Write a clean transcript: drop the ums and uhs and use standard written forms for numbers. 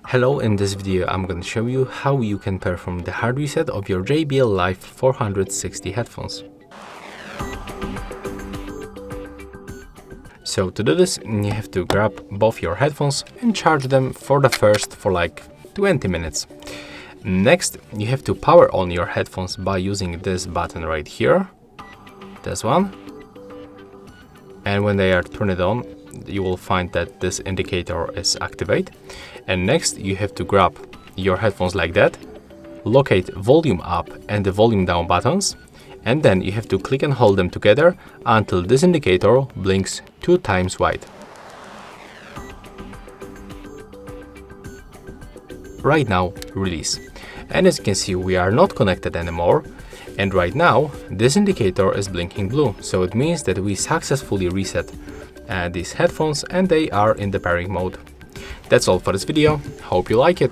Hello, in this video I'm going to show you how you can perform the hard reset of your JBL Live 460 headphones. So to do this, you have to grab both your headphones and charge them for like 20 minutes. Next, you have to power on your headphones by using this button right here, this one. And when they are turned on, you will find that this indicator is activated. And next, you have to grab your headphones like that, locate volume up and the volume down buttons, and then you have to click and hold them together until this indicator blinks 2 times white. Right now, release. And as you can see, we are not connected anymore. And right now, this indicator is blinking blue. So it means that we successfully reset these headphones and they are in the pairing mode. That's all for this video. Hope you like it.